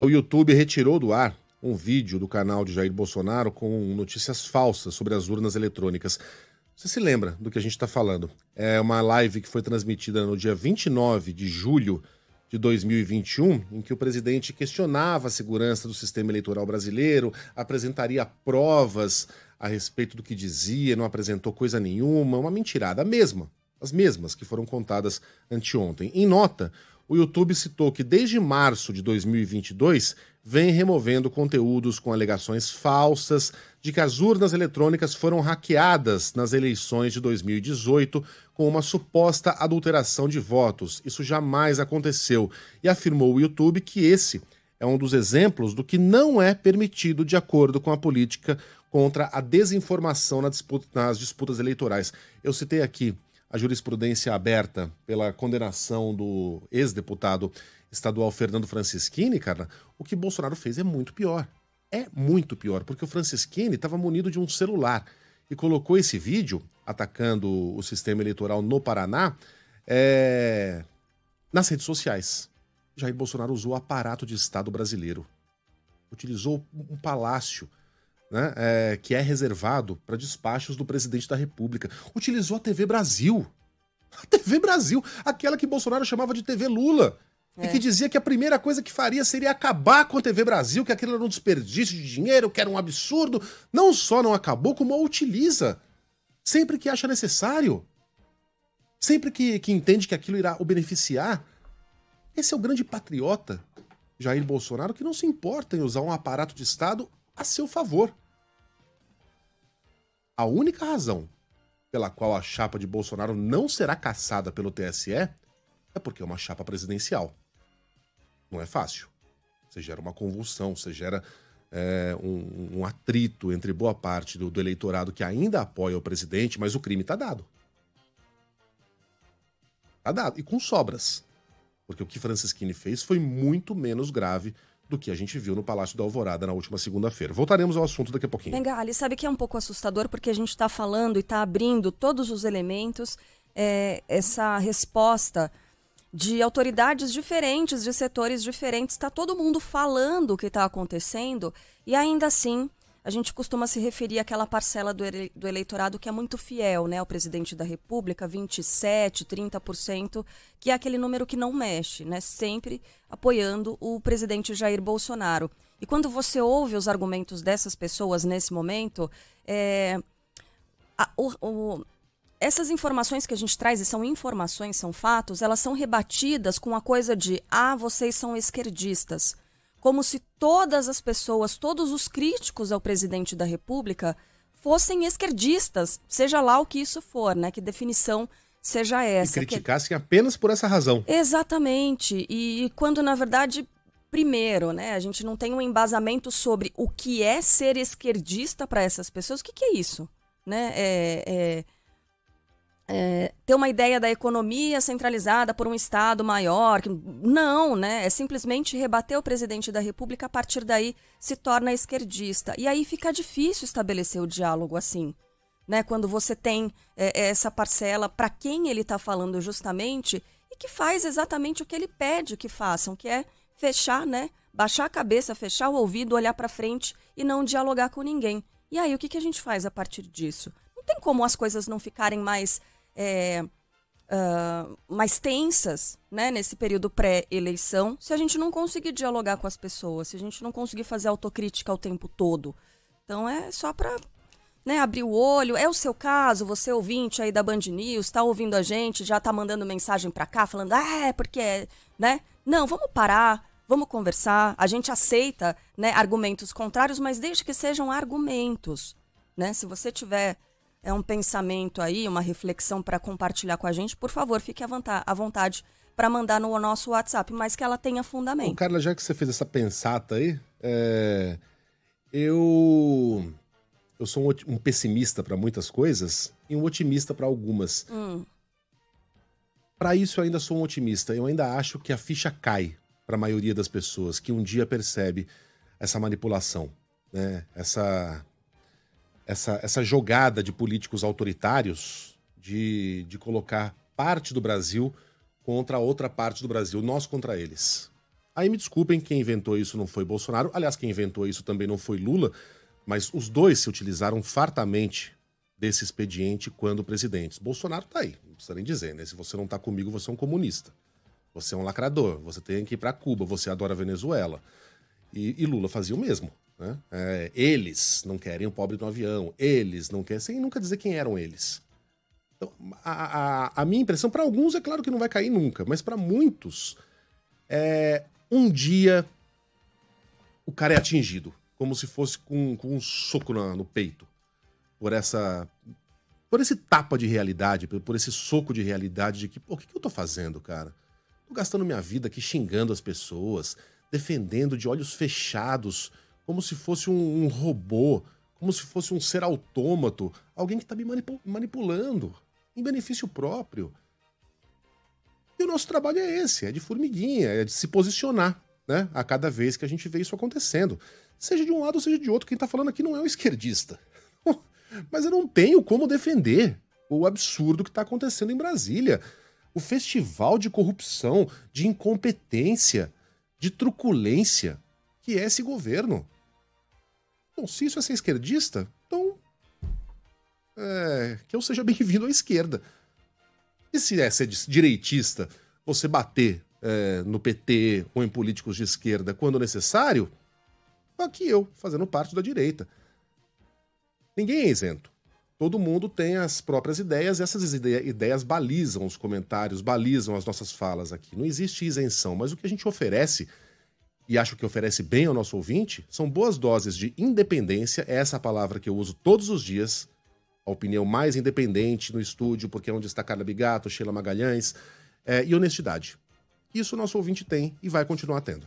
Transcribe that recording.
O YouTube retirou do ar um vídeo do canal de Jair Bolsonaro com notícias falsas sobre as urnas eletrônicas. Você se lembra do que a gente está falando? É uma live que foi transmitida no dia 29 de julho de 2021, em que o presidente questionava a segurança do sistema eleitoral brasileiro, apresentaria provas a respeito do que dizia, não apresentou coisa nenhuma, uma mentirada, as mesmas que foram contadas anteontem. Em nota, o YouTube citou que desde março de 2022 vem removendo conteúdos com alegações falsas de que as urnas eletrônicas foram hackeadas nas eleições de 2018 com uma suposta adulteração de votos. Isso jamais aconteceu. E afirmou o YouTube que esse é um dos exemplos do que não é permitido de acordo com a política contra a desinformação nas disputas eleitorais. Eu citei aqui a jurisprudência aberta pela condenação do ex-deputado estadual Fernando Francischini, cara. O que Bolsonaro fez é muito pior. É muito pior, porque o Francischini estava munido de um celular e colocou esse vídeo atacando o sistema eleitoral no Paraná nas redes sociais. Jair Bolsonaro usou o aparato de Estado brasileiro. Utilizou um palácio, né, que é reservado para despachos do presidente da República. Utilizou a TV Brasil. A TV Brasil, aquela que Bolsonaro chamava de TV Lula. E que dizia que a primeira coisa que faria seria acabar com a TV Brasil, que aquilo era um desperdício de dinheiro, que era um absurdo. Não só não acabou, como a utiliza. Sempre que acha necessário. Sempre que entende que aquilo irá o beneficiar. Esse é o grande patriota, Jair Bolsonaro, que não se importa em usar um aparato de Estado a seu favor. A única razão pela qual a chapa de Bolsonaro não será cassada pelo TSE é porque é uma chapa presidencial. Não é fácil. Você gera uma convulsão, você gera um atrito entre boa parte do eleitorado que ainda apoia o presidente, mas o crime tá dado. Tá dado. E com sobras. Porque o que Francischini fez foi muito menos grave do que a gente viu no Palácio da Alvorada na última segunda-feira. Voltaremos ao assunto daqui a pouquinho. Bengali, sabe que é um pouco assustador porque a gente está falando e está abrindo todos os elementos, essa resposta de autoridades diferentes, de setores diferentes, está todo mundo falando o que está acontecendo e ainda assim a gente costuma se referir àquela parcela do eleitorado que é muito fiel, né, ao presidente da República, 27%, 30%, que é aquele número que não mexe, né, sempre apoiando o presidente Jair Bolsonaro. E quando você ouve os argumentos dessas pessoas nesse momento, essas informações que a gente traz, e são informações, são fatos, elas são rebatidas com a coisa de vocês são esquerdistas. Como se todas as pessoas, todos os críticos ao presidente da República fossem esquerdistas, seja lá o que isso for, né? Que definição seja essa. E criticassem apenas por essa razão. Exatamente. E quando, na verdade, primeiro, né, a gente não tem um embasamento sobre o que é ser esquerdista para essas pessoas. O que é isso? Né? Ter uma ideia da economia centralizada por um Estado maior. Não, né? É simplesmente rebater o presidente da República, a partir daí se torna esquerdista. E aí fica difícil estabelecer o diálogo assim, né? Quando você tem essa parcela para quem ele está falando justamente e que faz exatamente o que ele pede que façam, que é fechar, né? Baixar a cabeça, fechar o ouvido, olhar para frente e não dialogar com ninguém. E aí o que a gente faz a partir disso? Não tem como as coisas não ficarem mais tensas, né, nesse período pré-eleição, se a gente não conseguir dialogar com as pessoas, se a gente não conseguir fazer autocrítica o tempo todo. Então é só para, né, abrir o olho. É o seu caso, você ouvinte aí da Band News, está ouvindo a gente, já está mandando mensagem para cá, falando, porque, né? Não, vamos parar, vamos conversar, a gente aceita, né, argumentos contrários, mas desde que sejam argumentos, né? Se você tiver um pensamento aí, uma reflexão para compartilhar com a gente, por favor, fique à vontade para mandar no nosso WhatsApp, mas que ela tenha fundamento. Bom, Carla, já que você fez essa pensata aí, eu sou um pessimista para muitas coisas e um otimista para algumas. Para isso eu ainda sou um otimista. Eu ainda acho que a ficha cai para a maioria das pessoas, que um dia percebe essa manipulação, né? Essa jogada de políticos autoritários de colocar parte do Brasil contra a outra parte do Brasil, nós contra eles. Aí me desculpem, quem inventou isso não foi Bolsonaro. Aliás, quem inventou isso também não foi Lula. Mas os dois se utilizaram fartamente desse expediente quando presidentes. Bolsonaro tá aí, não precisa nem dizer, né? Se você não tá comigo, você é um comunista. Você é um lacrador, você tem que ir pra Cuba, você adora a Venezuela. E Lula fazia o mesmo, né? Eles não querem o pobre no avião, eles não querem, sem nunca dizer quem eram eles. Então, a minha impressão, para alguns é claro que não vai cair nunca, mas para muitos, um dia o cara é atingido, como se fosse com um soco no peito, por esse tapa de realidade, por esse soco de realidade de que, pô, o que eu tô fazendo, cara? Tô gastando minha vida aqui xingando as pessoas, defendendo de olhos fechados, como se fosse um robô, como se fosse um ser autômato, alguém que tá me manipulando, em benefício próprio. E o nosso trabalho é esse, é de formiguinha, é de se posicionar, né, a cada vez que a gente vê isso acontecendo. Seja de um lado ou seja de outro, quem tá falando aqui não é um esquerdista. Mas eu não tenho como defender o absurdo que tá acontecendo em Brasília. O festival de corrupção, de incompetência, de truculência que é esse governo. Bom, se isso é ser esquerdista, então que eu seja bem-vindo à esquerda. E se é ser direitista, você bater no PT ou em políticos de esquerda quando necessário, aqui eu, fazendo parte da direita. Ninguém é isento. Todo mundo tem as próprias ideias e essas ideias balizam os comentários, balizam as nossas falas aqui. Não existe isenção, mas o que a gente oferece, e acho que oferece bem ao nosso ouvinte, são boas doses de independência, é essa palavra que eu uso todos os dias, a opinião mais independente no estúdio, porque é onde está Carla Bigato, Sheila Magalhães, e honestidade. Isso o nosso ouvinte tem e vai continuar tendo.